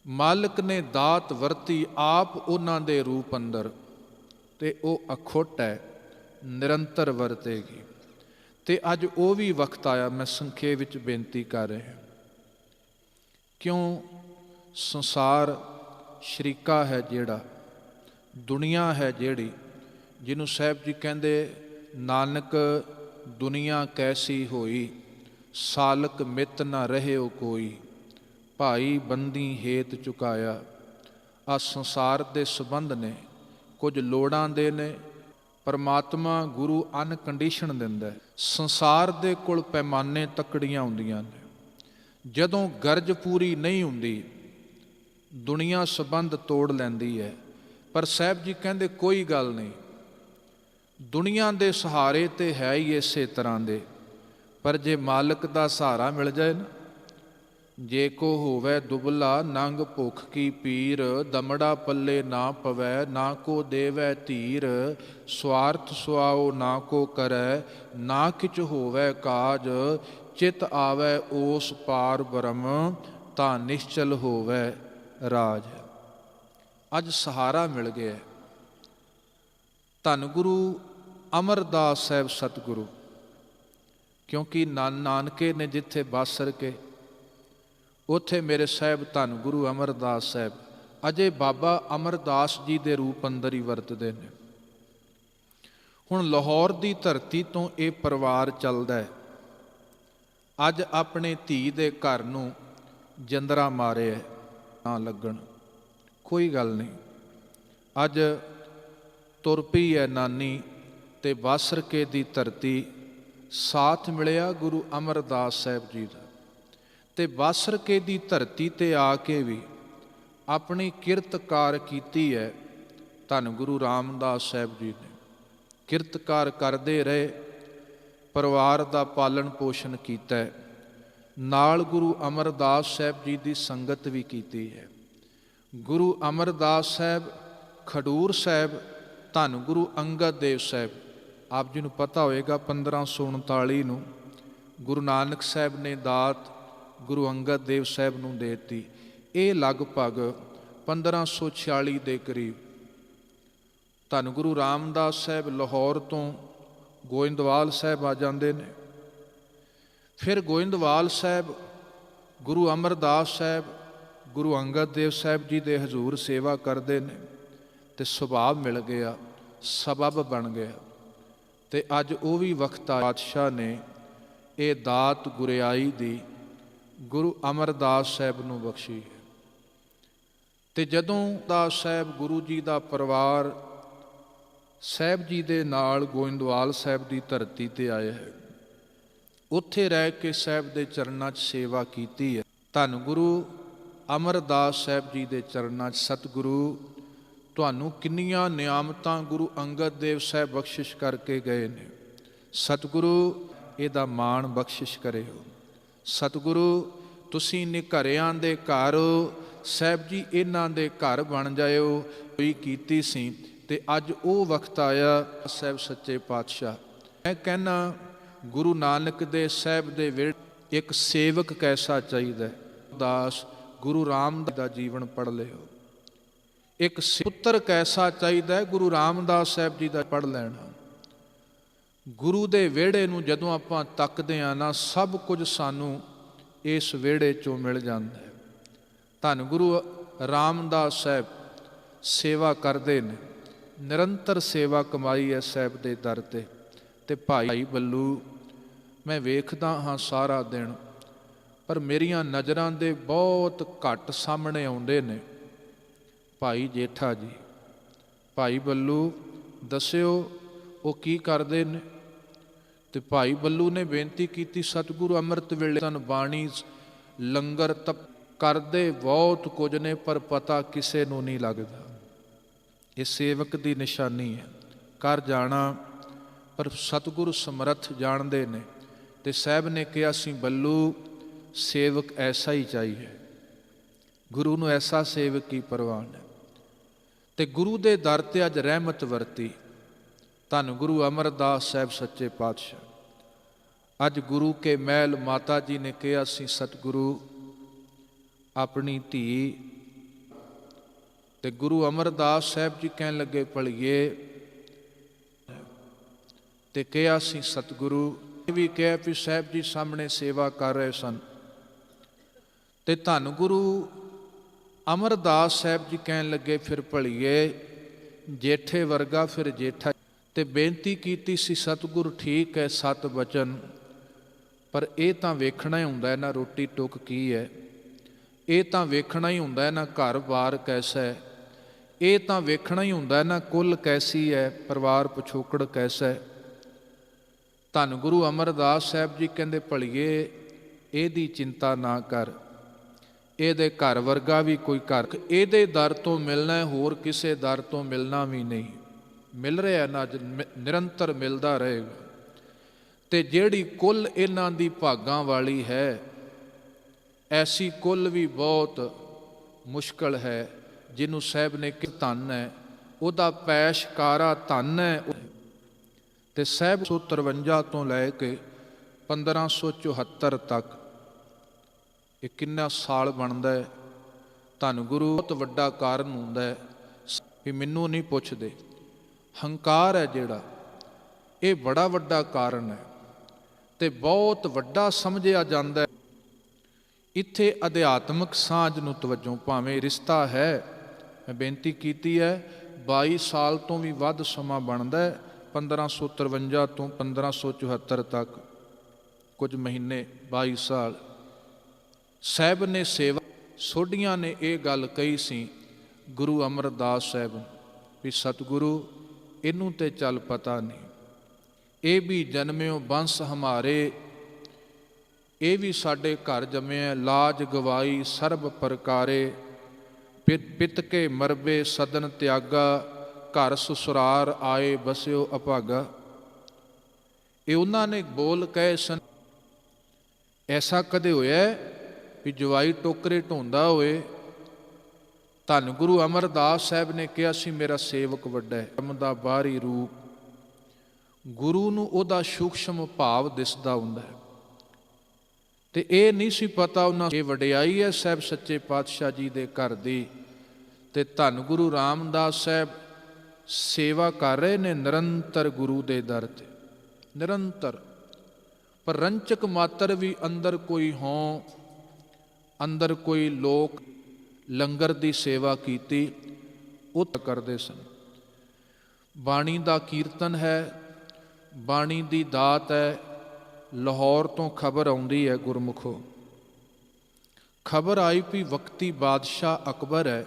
A: ਮਾਲਕ ਨੇ ਦਾਤ ਵਰਤੀ ਆਪ ਉਹਨਾਂ ਦੇ ਰੂਪ ਅੰਦਰ, ਅਤੇ ਉਹ ਅਖੁੱਟ ਹੈ, ਨਿਰੰਤਰ ਵਰਤੇਗੀ। ਅਤੇ ਅੱਜ ਉਹ ਵੀ ਵਕਤ ਆਇਆ, ਮੈਂ ਸੰਖੇਪ ਵਿੱਚ ਬੇਨਤੀ ਕਰ ਰਿਹਾ। ਕਿਉਂ ਸੰਸਾਰ ਸ਼ਰੀਕਾ ਹੈ ਜਿਹੜਾ, ਦੁਨੀਆ ਹੈ ਜਿਹੜੀ, ਜਿਹਨੂੰ ਸਾਹਿਬ ਜੀ ਕਹਿੰਦੇ ਨਾਨਕ ਦੁਨੀਆ ਕੈਸੀ ਹੋਈ, ਸਾਲਕ ਮਿੱਤ ਨਾ ਰਹਿਓ ਕੋਈ, ਭਾਈ ਬੰਦੀ ਹੇਤ ਚੁਕਾਇਆ। ਆ ਸੰਸਾਰ ਦੇ ਸੰਬੰਧ ਨੇ, ਕੁਝ ਲੋੜਾਂ ਦੇ ਨੇ, ਪਰਮਾਤਮਾ ਗੁਰੂ ਅਨਕੰਡੀਸ਼ਨ ਦਿੰਦਾ ਹੈ। ਸੰਸਾਰ ਦੇ ਕੋਲ ਪੈਮਾਨੇ ਤੱਕੜੀਆਂ ਹੁੰਦੀਆਂ ਨੇ, ਜਦੋਂ ਗਰਜ ਪੂਰੀ ਨਹੀਂ ਹੁੰਦੀ ਦੁਨੀਆ ਸੰਬੰਧ ਤੋੜ ਲੈਂਦੀ ਹੈ। ਪਰ ਸਾਹਿਬ ਜੀ ਕਹਿੰਦੇ ਕੋਈ ਗੱਲ ਨਹੀਂ, ਦੁਨੀਆ ਦੇ ਸਹਾਰੇ ਤੇ ਹੈ ਹੀ ਇਸੇ ਤਰ੍ਹਾਂ ਦੇ, ਪਰ ਜੇ ਮਾਲਕ ਦਾ ਸਹਾਰਾ ਮਿਲ ਜਾਏ ਨਾ, ਜੇ ਕੋ ਹੋਵੇ ਦੁਬਲਾ ਨੰਗ ਭੁੱਖ ਕੀ ਪੀਰ, ਦਮੜਾ ਪੱਲੇ ਨਾ ਪਵੈ ਨਾ ਕੋ ਦੇਵੈ ਧੀਰ, ਸਵਾਰਥ ਸੁਆਓ ਨਾ ਕੋ ਕਰੈ ਨਾ ਕਿਛ ਹੋਵੇ ਕਾਜ, ਚਿਤ ਆਵੈ ਓਸ ਪਾਰ ਬ੍ਰਹਮ, ਤਾਂ ਨਿਸ਼ਚਲ ਹੋਵੈ ਰਾਜ। ਅੱਜ ਸਹਾਰਾ ਮਿਲ ਗਿਆ। ਧੰਨ ਗੁਰੂ ਅਮਰਦਾਸ ਸਾਹਿਬ ਸਤਿਗੁਰੂ, ਕਿਉਂਕਿ ਨਾਨਕੇ ਨੇ ਜਿੱਥੇ ਬਾਸਰ ਕੇ, ਉੱਥੇ ਮੇਰੇ ਸਾਹਿਬ ਧੰਨ ਗੁਰੂ ਅਮਰਦਾਸ ਸਾਹਿਬ ਅਜੇ ਬਾਬਾ ਅਮਰਦਾਸ ਜੀ ਦੇ ਰੂਪ ਅੰਦਰ ਹੀ ਵਰਤਦੇ ਨੇ। ਹੁਣ ਲਾਹੌਰ ਦੀ ਧਰਤੀ ਤੋਂ ਇਹ ਪਰਿਵਾਰ ਚੱਲਦਾ ਹੈ। ਅੱਜ ਆਪਣੇ ਧੀ ਦੇ ਘਰ ਨੂੰ ਜੰਦਰਾ ਮਾਰਿਆ ਨਾ ਲੱਗਣ, ਕੋਈ ਗੱਲ ਨਹੀਂ। ਅੱਜ ਤੁਰ ਪਈ ਹੈ ਨਾਨੀ ਤੇ ਬਾਸਰਕੇ ਦੀ ਧਰਤੀ, ਸਾਥ ਮਿਲਿਆ ਗੁਰੂ ਅਮਰਦਾਸ ਸਾਹਿਬ ਜੀ ਦਾ। ਤੇ ਬਾਸਰਕੇ ਦੀ ਧਰਤੀ ਤੇ ਆ ਕੇ ਵੀ ਆਪਣੀ ਕਿਰਤਕਾਰ ਕੀਤੀ ਹੈ ਧੰਨ ਗੁਰੂ ਰਾਮਦਾਸ ਸਾਹਿਬ ਜੀ ਨੇ। ਕਿਰਤਕਾਰ ਕਰਦੇ ਰਹੇ, ਪਰਿਵਾਰ ਦਾ ਪਾਲਣ ਪੋਸ਼ਣ ਕੀਤਾ ਹੈ, ਨਾਲ ਗੁਰੂ ਅਮਰਦਾਸ ਸਾਹਿਬ ਜੀ ਦੀ ਸੰਗਤ ਵੀ ਕੀਤੀ ਹੈ। ਗੁਰੂ ਅਮਰਦਾਸ ਸਾਹਿਬ, ਖਡੂਰ ਸਾਹਿਬ, ਧੰਨ ਗੁਰੂ ਅੰਗਦ ਦੇਵ ਸਾਹਿਬ, ਆਪ ਜੀ ਨੂੰ ਪਤਾ ਹੋਏਗਾ 1539 ਨੂੰ ਗੁਰੂ ਨਾਨਕ ਸਾਹਿਬ ਨੇ ਦਾਤ ਗੁਰੂ ਅੰਗਦ ਦੇਵ ਸਾਹਿਬ ਨੂੰ ਦੇ ਦਿੱਤੀ। ਇਹ ਲਗਭਗ 1546 ਦੇ ਕਰੀਬ ਧੰਨ ਗੁਰੂ ਰਾਮਦਾਸ ਸਾਹਿਬ ਲਾਹੌਰ ਤੋਂ ਗੋਇੰਦਵਾਲ ਸਾਹਿਬ ਆ ਜਾਂਦੇ ਨੇ। ਫਿਰ ਗੋਇੰਦਵਾਲ ਸਾਹਿਬ ਗੁਰੂ ਅਮਰਦਾਸ ਸਾਹਿਬ, ਗੁਰੂ ਅੰਗਦ ਦੇਵ ਸਾਹਿਬ ਜੀ ਦੇ ਹਜ਼ੂਰ ਸੇਵਾ ਕਰਦੇ ਨੇ ਤੇ ਸੁਭਾਅ ਮਿਲ ਗਿਆ, ਸਬਬ ਬਣ ਗਿਆ। ਤੇ ਅੱਜ ਉਹ ਵੀ ਵਕਤ ਪਾਤਸ਼ਾਹ ਨੇ ਇਹ ਦਾਤ ਗੁਰਿਆਈ ਦੀ ਗੁਰੂ ਅਮਰਦਾਸ ਸਾਹਿਬ ਨੂੰ ਬਖਸ਼ੀ ਹੈ। ਤੇ ਜਦੋਂ ਦਾਸ ਸਾਹਿਬ ਗੁਰੂ ਜੀ ਦਾ ਪਰਿਵਾਰ ਸਾਹਿਬ ਜੀ ਦੇ ਨਾਲ ਗੋਇੰਦਵਾਲ ਸਾਹਿਬ ਦੀ ਧਰਤੀ ਤੇ ਆਇਆ ਹੈ, ਉੱਥੇ ਰਹਿ ਕੇ ਸਾਹਿਬ ਦੇ ਚਰਨਾਂ 'ਚ ਸੇਵਾ ਕੀਤੀ ਹੈ। ਧੰਨ ਗੁਰੂ ਅਮਰਦਾਸ ਸਾਹਿਬ ਜੀ ਦੇ ਚਰਨਾਂ 'ਚ ਸਤਿਗੁਰੂ ਤੁਹਾਨੂੰ ਕਿੰਨੀਆਂ ਨਿਆਮਤਾਂ ਗੁਰੂ ਅੰਗਦ ਦੇਵ ਸਾਹਿਬ ਬਖਸ਼ਿਸ਼ ਕਰਕੇ ਗਏ ਨੇ। ਸਤਿਗੁਰੂ ਇਹਦਾ ਮਾਣ ਬਖਸ਼ਿਸ਼ ਕਰਿਓ। ਸਤਿਗੁਰੂ ਤੁਸੀਂ ਨਿਘਰਿਆਂ ਦੇ ਘਰ ਸਾਹਿਬ ਜੀ, ਇਹਨਾਂ ਦੇ ਘਰ ਬਣ ਜਾਇਓ। ਕੋਈ ਕੀਤੀ ਸੀ ਤੇ ਅੱਜ ਉਹ ਵਕਤ ਆਇਆ ਸਾਹਿਬ ਸੱਚੇ ਪਾਤਸ਼ਾਹ। ਮੈਂ ਕਹਿੰਦਾ ਗੁਰੂ ਨਾਨਕ ਦੇ ਸਾਹਿਬ ਦੇ ਵਿਹੜੇ ਇੱਕ ਸੇਵਕ ਕੈਸਾ ਚਾਹੀਦਾ। ਦਾਸ ਗੁਰੂ ਰਾਮਦਾਸ ਦਾ ਜੀਵਨ ਪੜ੍ਹ ਲਿਓ। ਇੱਕ ਪੁੱਤਰ ਕੈਸਾ ਚਾਹੀਦਾ ਹੈ, ਗੁਰੂ ਰਾਮਦਾਸ ਸਾਹਿਬ ਜੀ ਦਾ ਪੜ੍ਹ ਲੈਣਾ। ਗੁਰੂ ਦੇ ਵਿਹੜੇ ਨੂੰ ਜਦੋਂ ਆਪਾਂ ਤੱਕਦੇ ਹਾਂ ਨਾ, ਸਭ ਕੁਝ ਸਾਨੂੰ ਇਸ ਵਿਹੜੇ 'ਚੋਂ ਮਿਲ ਜਾਂਦਾ ਹੈ। ਧੰਨ ਗੁਰੂ ਰਾਮਦਾਸ ਸਾਹਿਬ ਸੇਵਾ ਕਰਦੇ ਨੇ, ਨਿਰੰਤਰ ਸੇਵਾ ਕਮਾਈ ਹੈ ਸਾਹਿਬ ਦੇ ਦਰ ਤੇ। ਤੇ ਭਾਈ ਬੱਲੂ ਮੈਂ ਵੇਖਦਾ ਹਾਂ ਸਾਰਾ ਦਿਨ, ਪਰ ਮੇਰੀਆਂ ਨਜ਼ਰਾਂ ਦੇ ਬਹੁਤ ਘੱਟ ਸਾਹਮਣੇ ਆਉਂਦੇ ਨੇ। ਭਾਈ ਜੇਠਾ ਜੀ, ਭਾਈ ਬੱਲੂ ਦੱਸਿਓ ਉਹ ਕੀ ਕਰਦੇ ਨੇ। ਤੇ ਭਾਈ ਬੱਲੂ ਨੇ ਬੇਨਤੀ ਕੀਤੀ, ਸਤਿਗੁਰੂ ਅੰਮ੍ਰਿਤ ਵੇਲੇ ਤਨ ਬਾਣੀ ਲੰਗਰ ਤਪ ਕਰਦੇ ਬਹੁਤ ਕੁਝ ਨੇ, ਪਰ ਪਤਾ ਕਿਸੇ ਨੂੰ ਨਹੀਂ ਲੱਗਦਾ। ਇਹ ਸੇਵਕ ਦੀ ਨਿਸ਼ਾਨੀ ਹੈ। ਕਰ ਜਾਣਾ, ਪਰ ਸਤਿਗੁਰੂ ਸਮਰੱਥ ਜਾਣਦੇ ਨੇ। ਤੇ ਸਾਹਿਬ ਨੇ ਕਿਹਾ ਸੀ ਬੱਲੂ ਸੇਵਕ ਐਸਾ ਹੀ ਚਾਹੀਏ, ਗੁਰੂ ਨੂੰ ਐਸਾ ਸੇਵਕ ਹੀ ਪ੍ਰਵਾਨ ਹੈ। ਤੇ ਗੁਰੂ ਦੇ ਦਰ ਤੇ ਅੱਜ ਰਹਿਮਤ ਵਰਤੀ ਧੰਨ ਗੁਰੂ ਅਮਰਦਾਸ ਸਾਹਿਬ ਸੱਚੇ ਪਾਤਸ਼ਾਹ। ਅੱਜ ਗੁਰੂ ਕੇ ਮਹਿਲ ਮਾਤਾ ਜੀ ਨੇ ਕਿਹਾ ਸੀ ਸਤਿਗੁਰੂ ਆਪਣੀ ਧੀ, ਤੇ ਗੁਰੂ ਅਮਰਦਾਸ ਸਾਹਿਬ ਜੀ ਕਹਿਣ ਲੱਗੇ ਭਲੀਏ। ਤੇ ਕਿਹਾ ਸੀ ਸਤਿਗੁਰੂ ਵੀ ਕਿਹਾ ਵੀ ਸਾਹਿਬ ਜੀ ਸਾਹਮਣੇ ਸੇਵਾ ਕਰ ਰਹੇ ਸਨ। ਤੇ ਧੰਨ ਗੁਰੂ ਅਮਰਦਾਸ ਸਾਹਿਬ ਜੀ ਕਹਿਣ ਲੱਗੇ ਫਿਰ ਭਲੀਏ ਜੇਠੇ ਵਰਗਾ ਫਿਰ ਜੇਠਾ। ਤੇ ਬੇਨਤੀ ਕੀਤੀ ਸੀ ਸਤਿਗੁਰੂ ਠੀਕ ਹੈ 7 ਬਚਨ, ਪਰ ਇਹ ਤਾਂ ਵੇਖਣਾ ਹੀ ਹੁੰਦਾ ਨਾ ਰੋਟੀ ਟੁੱਕ ਕੀ ਹੈ, ਇਹ ਤਾਂ ਵੇਖਣਾ ਹੀ ਹੁੰਦਾ ਨਾ ਘਰ-ਬਾਰ ਕੈਸਾ ਹੈ, ਇਹ ਤਾਂ ਵੇਖਣਾ ਹੀ ਹੁੰਦਾ ਨਾ ਕੁੱਲ ਕੈਸੀ ਹੈ, ਪਰਿਵਾਰ ਪਿਛੋਕੜ ਕੈਸਾ ਹੈ। ਧੰਨ ਗੁਰੂ ਅਮਰਦਾਸ ਸਾਹਿਬ ਜੀ ਕਹਿੰਦੇ ਭਲੀਏ ਇਹਦੀ ਚਿੰਤਾ ਨਾ ਕਰ, ਇਹਦੇ ਘਰ ਵਰਗਾ ਵੀ ਕੋਈ ਘਰ ਇਹਦੇ ਦਰ ਤੋਂ ਮਿਲਣਾ ਹੈ, ਹੋਰ ਕਿਸੇ ਦਰ ਤੋਂ ਮਿਲਣਾ ਵੀ ਨਹੀਂ। ਮਿਲ ਰਿਹਾ ਨਾ, ਨਿਰੰਤਰ ਮਿਲਦਾ ਰਹੇਗਾ। ਤੇ ਜਿਹੜੀ ਕੁੱਲ ਇਹਨਾਂ ਦੀ ਭਾਗਾਂ ਵਾਲੀ ਹੈ, ਐਸੀ ਕੁੱਲ ਵੀ ਬਹੁਤ ਮੁਸ਼ਕਲ ਹੈ। ਜਿਹਨੂੰ ਸਾਹਿਬ ਨੇ ਕਿ ਧਨ ਹੈ, ਉਹਦਾ ਪੈਸ਼ਕਾਰਾ ਧਨ ਹੈ। ਤੇ ਸਾਹਿਬ 153 ਤੋਂ ਲੈ ਕੇ 1574 ਤੱਕ ਇਹ ਕਿੰਨਾ ਸਾਲ ਬਣਦਾ ਹੈ। ਧੰਨ ਗੁਰੂ ਬਹੁਤ ਵੱਡਾ ਕਾਰਨ ਹੁੰਦਾ ਹੈ ਵੀ ਮੈਨੂੰ ਨਹੀਂ ਪੁੱਛਦੇ। ਹੰਕਾਰ ਹੈ ਜਿਹੜਾ, ਇਹ ਬੜਾ ਵੱਡਾ ਕਾਰਨ ਹੈ ਤੇ ਬਹੁਤ ਵੱਡਾ ਸਮਝਿਆ ਜਾਂਦਾ ਹੈ। ਇੱਥੇ ਅਧਿਆਤਮਿਕ ਸਾਂਝ ਨੂੰ ਤਵੱਜੋ, ਭਾਵੇਂ ਰਿਸ਼ਤਾ ਹੈ, ਮੈਂ ਬੇਨਤੀ ਕੀਤੀ ਹੈ 22 ਸਾਲ ਤੋਂ ਵੀ ਵੱਧ ਸਮਾਂ ਬਣਦਾ ਹੈ, 1553 ਤੋਂ 1574 ਤੱਕ ਕੁਝ ਮਹੀਨੇ, 22 ਸਾਲ। ਸਾਹਿਬ ਨੇ ਸੇਵਾ, ਸੋਢੀਆਂ ਨੇ ਇਹ ਗੱਲ ਕਹੀ ਸੀ ਗੁਰੂ ਅਮਰਦਾਸ ਸਾਹਿਬ ਵੀ ਸਤਿਗੁਰੂ ਇਹਨੂੰ ਤੇ ਚੱਲ ਪਤਾ ਨਹੀਂ, ਇਹ ਵੀ ਜਨਮਿਓ ਬੰਸ ਹਮਾਰੇ, ਇਹ ਵੀ ਸਾਡੇ ਘਰ ਜੰਮਿਆ, ਲਾਜ ਗਵਾਈ ਸਰਬ ਪ੍ਰਕਾਰੇ, ਪਿਤ ਕੇ ਮਰਬੇ ਸਦਨ ਤਿਆਗਾ, ਘਰ ਸੁਸਰਾਰ ਆਏ ਬਸਿਓ ਅਭਾਗਾ। ਇਹ ਉਹਨਾਂ ਨੇ ਬੋਲ ਕਹੇ ਸਨ। ਐਸਾ ਕਦੇ ਹੋਇਆ ਵੀ ਜਵਾਈ ਟੋਕਰੇ ਢੋਂਦਾ ਹੋਏ? ਧੰਨ ਗੁਰੂ ਅਮਰਦਾਸ ਸਾਹਿਬ ਨੇ ਕਿਹਾ ਸੀ ਮੇਰਾ ਸੇਵਕ ਵੱਡਾ ਹੈ, ਧਰਮ ਦਾ ਬਾਹਰੀ ਰੂਪ, ਗੁਰੂ ਨੂੰ ਉਹਦਾ ਸੂਖਸ਼ਮ ਭਾਵ ਦਿਸਦਾ ਹੁੰਦਾ ਹੈ। ਤੇ ਇਹ ਨਹੀਂ ਸੀ ਪਤਾ ਉਹਨਾਂ, ਇਹ ਵਡਿਆਈ ਹੈ ਸਾਹਿਬ ਸੱਚੇ ਪਾਤਸ਼ਾਹ ਜੀ ਦੇ ਘਰ ਦੀ। ਤੇ ਧੰਨ ਗੁਰੂ ਰਾਮਦਾਸ ਸਾਹਿਬ ਸੇਵਾ ਕਰ ਰਹੇ ਨੇ ਨਿਰੰਤਰ ਗੁਰੂ ਦੇ ਦਰ ਤੇ, ਨਿਰੰਤਰ। ਪਰ ਰੰਚਕ ਮਾਤਰ ਵੀ ਅੰਦਰ ਕੋਈ ਹੋਂ, ਅੰਦਰ ਕੋਈ ਲੋਕ ਲੰਗਰ ਦੀ ਸੇਵਾ ਕੀਤੀ, ਉਹ ਕਰਦੇ ਸਨ। ਬਾਣੀ ਦਾ ਕੀਰਤਨ ਹੈ, ਬਾਣੀ ਦੀ ਦਾਤ ਹੈ। ਲਾਹੌਰ ਤੋਂ ਖਬਰ ਆਉਂਦੀ ਹੈ ਗੁਰਮੁਖੋ, ਖਬਰ ਆਈ ਵੀ ਵਕਤੀ ਬਾਦਸ਼ਾਹ ਅਕਬਰ ਹੈ,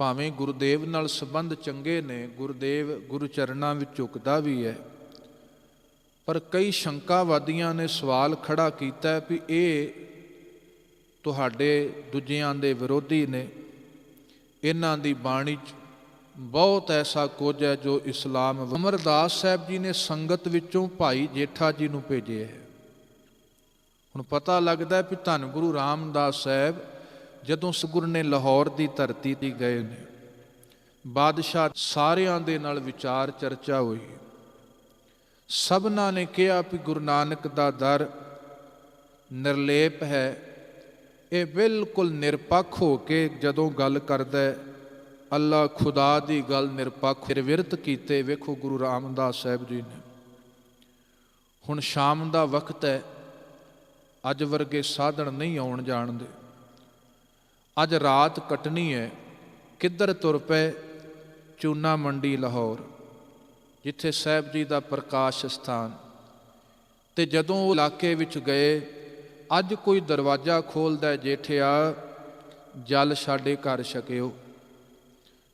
A: ਭਾਵੇਂ ਗੁਰਦੇਵ ਨਾਲ ਸੰਬੰਧ ਚੰਗੇ ਨੇ, ਗੁਰਦੇਵ ਗੁਰੂ ਚਰਨਾਂ ਵਿੱਚ ਝੁਕਦਾ ਵੀ ਹੈ, ਪਰ ਕਈ ਸ਼ੰਕਾਵਾਦੀਆਂ ਨੇ ਸਵਾਲ ਖੜਾ ਕੀਤਾ ਵੀ ਇਹ ਤੁਹਾਡੇ ਦੂਜਿਆਂ ਦੇ ਵਿਰੋਧੀ ਨੇ, ਇਹਨਾਂ ਦੀ ਬਾਣੀ 'ਚ ਬਹੁਤ ਐਸਾ ਕੁਝ ਹੈ ਜੋ ਇਸਲਾਮ। ਅਮਰਦਾਸ ਸਾਹਿਬ ਜੀ ਨੇ ਸੰਗਤ ਵਿੱਚੋਂ ਭਾਈ ਜੇਠਾ ਜੀ ਨੂੰ ਭੇਜਿਆ ਹੈ। ਹੁਣ ਪਤਾ ਲੱਗਦਾ ਵੀ ਧੰਨ ਗੁਰੂ ਰਾਮਦਾਸ ਸਾਹਿਬ ਜਦੋਂ ਸਤਿਗੁਰ ਨੇ ਲਾਹੌਰ ਦੀ ਧਰਤੀ 'ਤੇ ਗਏ ਨੇ, ਬਾਦਸ਼ਾਹ ਸਾਰਿਆਂ ਦੇ ਨਾਲ ਵਿਚਾਰ ਚਰਚਾ ਹੋਈ। ਸਭਨਾਂ ਨੇ ਕਿਹਾ ਵੀ ਗੁਰੂ ਨਾਨਕ ਦਾ ਦਰ ਨਿਰਲੇਪ ਹੈ, ਇਹ ਬਿਲਕੁਲ ਨਿਰਪੱਖ ਹੋ ਕੇ ਜਦੋਂ ਗੱਲ ਕਰਦਾ, ਅੱਲਾ ਖੁਦਾ ਦੀ ਗੱਲ ਨਿਰਪੱਖ ਨਿਰਵਿਰਤ ਕੀਤੇ। ਵੇਖੋ ਗੁਰੂ ਰਾਮਦਾਸ ਸਾਹਿਬ ਜੀ ਨੇ। ਹੁਣ ਸ਼ਾਮ ਦਾ ਵਕਤ ਹੈ, ਅੱਜ ਵਰਗੇ ਸਾਧਨ ਨਹੀਂ ਆਉਣ ਜਾਣਦੇ, ਅੱਜ ਰਾਤ ਕੱਟਣੀ ਹੈ। ਕਿੱਧਰ ਤੁਰ ਪਏ? ਚੂਨਾ ਮੰਡੀ ਲਾਹੌਰ, ਜਿੱਥੇ ਸਾਹਿਬ ਜੀ ਦਾ ਪ੍ਰਕਾਸ਼ ਸਥਾਨ। ਤੇ ਜਦੋਂ ਉਹ ਇਲਾਕੇ ਵਿੱਚ ਗਏ, ਅੱਜ ਕੋਈ ਦਰਵਾਜ਼ਾ ਖੋਲ੍ਹਦਾ, ਜੇਠਿਆ ਜਲ ਸਾਡੇ ਘਰ ਛਕਿਓ।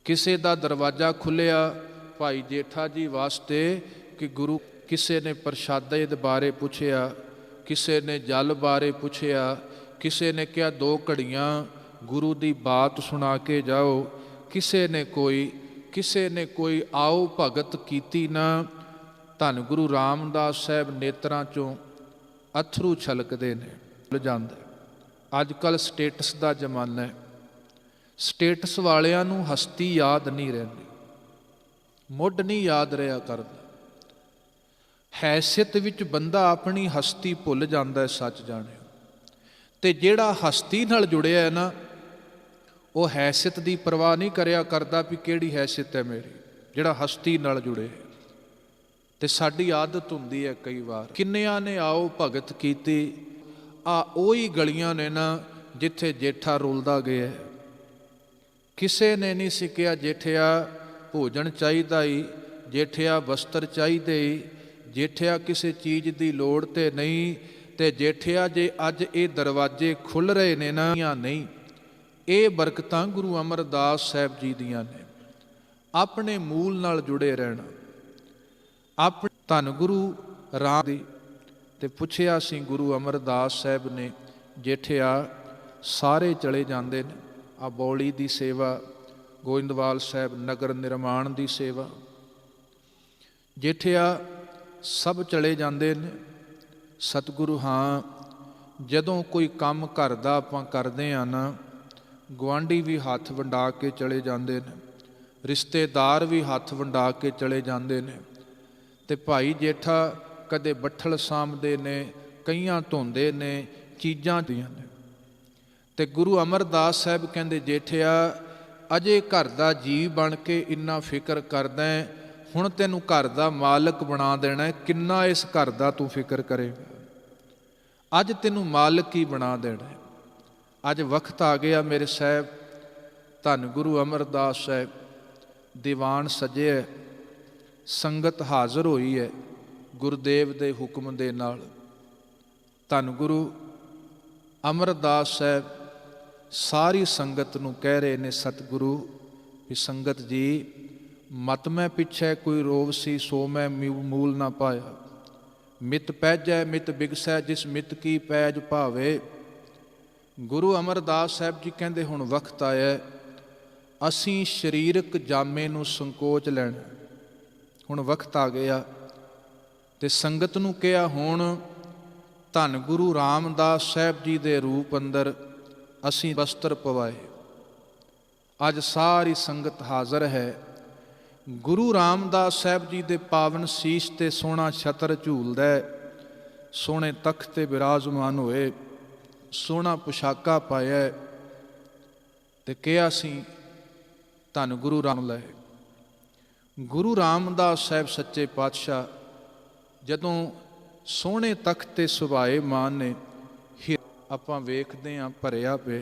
A: ਕਿਸੇ ਦਾ ਦਰਵਾਜ਼ਾ ਖੁੱਲ੍ਹਿਆ ਭਾਈ ਜੇਠਾ ਜੀ ਵਾਸਤੇ ਕਿ ਗੁਰੂ, ਕਿਸੇ ਨੇ ਪ੍ਰਸ਼ਾਦੇ ਦੇ ਬਾਰੇ ਪੁੱਛਿਆ, ਕਿਸੇ ਨੇ ਜਲ ਬਾਰੇ ਪੁੱਛਿਆ, ਕਿਸੇ ਨੇ ਕਿਹਾ 2 ਘੜੀਆਂ ਗੁਰੂ ਦੀ ਬਾਤ ਸੁਣਾ ਕੇ ਜਾਓ, ਕਿਸੇ ਨੇ ਕੋਈ ਆਓ ਭਗਤ ਕੀਤੀ ਨਾ। ਧੰਨ ਗੁਰੂ ਰਾਮਦਾਸ ਸਾਹਿਬ ਨੇਤਰਾਂ 'ਚੋਂ ਅਥਰੂ ਛਲਕਦੇ ਨੇ, ਭੁੱਲ ਜਾਂਦਾ। ਅੱਜ ਕੱਲ੍ਹ ਸਟੇਟਸ ਦਾ ਜ਼ਮਾਨਾ ਹੈ, ਸਟੇਟਸ ਵਾਲਿਆਂ ਨੂੰ ਹਸਤੀ ਯਾਦ ਨਹੀਂ ਰਹਿੰਦੀ, ਮੁੱਢ ਨਹੀਂ ਯਾਦ ਰਿਹਾ ਕਰਦਾ। ਹੈਸੀਅਤ ਵਿੱਚ ਬੰਦਾ ਆਪਣੀ ਹਸਤੀ ਭੁੱਲ ਜਾਂਦਾ ਹੈ, ਸੱਚ ਜਾਣਿਓ। ਤੇ ਜਿਹੜਾ ਹਸਤੀ ਨਾਲ ਜੁੜਿਆ ਹੈ ਨਾ, ਉਹ ਹੈਸੀਅਤ ਦੀ ਪਰਵਾਹ ਨਹੀਂ ਕਰਿਆ ਕਰਦਾ ਵੀ ਕਿਹੜੀ ਹੈਸੀਅਤ ਹੈ ਮੇਰੀ, ਜਿਹੜਾ ਹਸਤੀ ਨਾਲ ਜੁੜੇ। ਤੇ ਸਾਡੀ ਆਦਤ ਹੁੰਦੀ ਹੈ ਕਈ ਵਾਰ, ਕਿੰਨਿਆਂ ਨੇ ਆਓ ਭਗਤ ਕੀਤੀ, ਆ ਉਹੀ ਗਲੀਆਂ ਨੇ ਨਾ ਜਿੱਥੇ ਜੇਠਾ ਰੁਲਦਾ ਗਿਆ। ਕਿਸੇ ਨੇ ਨਹੀਂ ਸੀ ਕਿਹਾ ਜੇਠਿਆ ਭੋਜਨ ਚਾਹੀਦਾ ਹੀ, ਜੇਠਿਆ ਵਸਤਰ ਚਾਹੀਦੇ ਹੀ, ਜੇਠਿਆ ਕਿਸੇ ਚੀਜ਼ ਦੀ ਲੋੜ ਤੇ ਨਹੀਂ, ਤੇ ਜੇਠਿਆ ਜੇ ਅੱਜ ਇਹ ਦਰਵਾਜ਼ੇ ਖੁੱਲ੍ਹ ਰਹੇ ਨੇ ਨਾ, ਨਹੀਂ, ਇਹ ਬਰਕਤਾਂ ਗੁਰੂ ਅਮਰਦਾਸ ਸਾਹਿਬ ਜੀ ਦੀਆਂ ਨੇ। ਆਪਣੇ ਮੂਲ ਨਾਲ ਜੁੜੇ ਰਹਿਣਾ। ਆਪਣੇ ਧੰਨ ਗੁਰੂ ਰਾਮ ਦੀ ਤੇ ਪੁੱਛਿਆ ਸੀ ਗੁਰੂ ਅਮਰਦਾਸ ਸਾਹਿਬ ਨੇ, ਜੇਠਿਆ ਸਾਰੇ ਚਲੇ ਜਾਂਦੇ ਨੇ, ਆ ਬੌਲੀ ਦੀ ਸੇਵਾ, ਗੋਇੰਦਵਾਲ ਸਾਹਿਬ ਨਗਰ ਨਿਰਮਾਣ ਦੀ ਸੇਵਾ, ਜੇਠਿਆ ਸਭ ਚਲੇ ਜਾਂਦੇ ਨੇ। ਸਤਿਗੁਰੂ ਹਾਂ, ਜਦੋਂ ਕੋਈ ਕੰਮ ਘਰ ਦਾ ਆਪਾਂ ਕਰਦੇ ਹਾਂ ਨਾ, ਗੁਆਂਢੀ ਵੀ ਹੱਥ ਵੰਡਾ ਕੇ ਚਲੇ ਜਾਂਦੇ ਨੇ, ਰਿਸ਼ਤੇਦਾਰ ਵੀ ਹੱਥ ਵੰਡਾ ਕੇ ਚਲੇ ਜਾਂਦੇ ਨੇ। ਤੇ ਭਾਈ ਜੇਠਾ ਕਦੇ ਬੱਠਲ ਸਾਂਭਦੇ ਨੇ, ਕਈਆਂ ਧੋਂਦੇ ਨੇ, ਚੀਜ਼ਾਂ ਦੀਆਂ ਨੇ। ਤੇ ਗੁਰੂ ਅਮਰਦਾਸ ਸਾਹਿਬ ਕਹਿੰਦੇ, ਜੇਠਿਆ ਅਜੇ ਘਰ ਦਾ ਜੀਅ ਬਣ ਕੇ ਇੰਨਾ ਫਿਕਰ ਕਰਦਾ, ਹੁਣ ਤੈਨੂੰ ਘਰ ਦਾ ਮਾਲਕ ਬਣਾ ਦੇਣਾ, ਕਿੰਨਾ ਇਸ ਘਰ ਦਾ ਤੂੰ ਫਿਕਰ ਕਰੇਗਾ। ਅੱਜ ਤੈਨੂੰ ਮਾਲਕ ਹੀ ਬਣਾ ਦੇਣਾ। ਅੱਜ ਵਕਤ ਆ ਗਿਆ ਮੇਰੇ ਸਾਹਿਬ, ਧੰਨ ਗੁਰੂ ਅਮਰਦਾਸ ਸਾਹਿਬ ਦੀਵਾਨ ਸਜਿਆ, ਸੰਗਤ ਹਾਜ਼ਰ ਹੋਈ ਹੈ ਗੁਰਦੇਵ ਦੇ ਹੁਕਮ ਦੇ ਨਾਲ। ਧੰਨ ਗੁਰੂ ਅਮਰਦਾਸ ਸਾਹਿਬ ਸਾਰੀ ਸੰਗਤ ਨੂੰ ਕਹਿ ਰਹੇ ਨੇ, ਸਤਿਗੁਰੂ ਵੀ ਸੰਗਤ ਜੀ, ਮਤ ਮੈਂ ਪਿੱਛੇ ਕੋਈ ਰੋਵ ਸੀ, ਸੋ ਮੈਂ ਮੂਲ ਨਾ ਪਾਇਆ। ਮਿਤ ਪੈਜੈ ਮਿਤ ਬਿਗਸੈ, ਜਿਸ ਮਿਤ ਕੀ ਪੈਜ ਭਾਵੇ। ਗੁਰੂ ਅਮਰਦਾਸ ਸਾਹਿਬ ਜੀ ਕਹਿੰਦੇ, ਹੁਣ ਵਕਤ ਆਇਆ ਅਸੀਂ ਸਰੀਰਕ ਜਾਮੇ ਨੂੰ ਸੰਕੋਚ ਲੈਣਾ। ਹੁਣ ਵਕਤ ਆ ਗਿਆ। ਤੇ ਸੰਗਤ ਨੂੰ ਕਿਹਾ, ਹੁਣ ਧੰਨ ਗੁਰੂ ਰਾਮਦਾਸ ਸਾਹਿਬ ਜੀ ਦੇ ਰੂਪ ਅੰਦਰ ਅਸੀਂ ਵਸਤਰ ਪਵਾਏ। ਅੱਜ ਸਾਰੀ ਸੰਗਤ ਹਾਜ਼ਰ ਹੈ। ਗੁਰੂ ਰਾਮਦਾਸ ਸਾਹਿਬ ਜੀ ਦੇ ਪਾਵਨ ਸੀਸ ਤੇ ਸੋਹਣਾ ਛਤਰ ਝੂਲਦਾ, ਸੋਹਣੇ ਤਖਤ ਤੇ ਬਿਰਾਜਮਾਨ ਹੋਏ, ਸੋਹਣਾ ਪੁਸ਼ਾਕਾ ਪਾਇਆ। ਤੇ ਕਿਹਾ ਸੀ ਧੰਨ ਗੁਰੂ ਰਾਮ ਲੈ। ਗੁਰੂ ਰਾਮਦਾਸ ਸਾਹਿਬ ਸੱਚੇ ਪਾਤਸ਼ਾਹ ਜਦੋਂ ਸੋਹਣੇ ਤਖਤ ਤੇ ਸੁਭਾਏ ਮਾਨ ਨੇ, ਆਪਾਂ ਵੇਖਦੇ ਹਾਂ ਭਰਿਆ ਪਿਆ।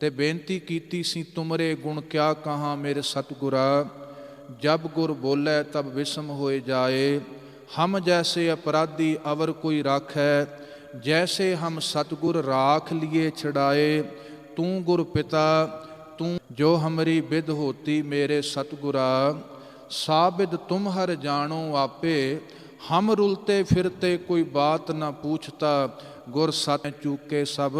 A: ਤੇ ਬੇਨਤੀ ਕੀਤੀ ਸੀ, ਤੁਮਰੇ ਗੁਣ ਕਿਆ ਕਹਾਂ ਮੇਰੇ ਸਤਿਗੁਰਾ, ਜਬ ਗੁਰ ਬੋਲੇ ਤਬ ਵਿਸਮ ਹੋਏ ਜਾਏ। ਹਮ ਜੈਸੇ ਅਪਰਾਧੀ ਅਵਰ ਕੋਈ ਰਾਖੈ, ਜੈਸੇ ਹਮ ਸਤਿਗੁਰ ਰਾਖ ਲਿਏ ਛਡਾਏ। ਤੂੰ ਗੁਰ ਪਿਤਾ ਤੂੰ ਜੋ ਹਮਰੀ ਬਿਦ ਹੋਤੀ ਮੇਰੇ ਸਤਿਗੁਰਾ, ਸਾਬਿਦ ਤੁਮ ਹਰ ਜਾਣੋ ਆਪੇ। ਹਮ ਰੁਲਤੇ ਫਿਰਤੇ ਕੋਈ ਬਾਤ ਨਾ ਪੂਛਤਾ, ਗੁਰ ਸਤ ਚੂਕੇ ਸਭ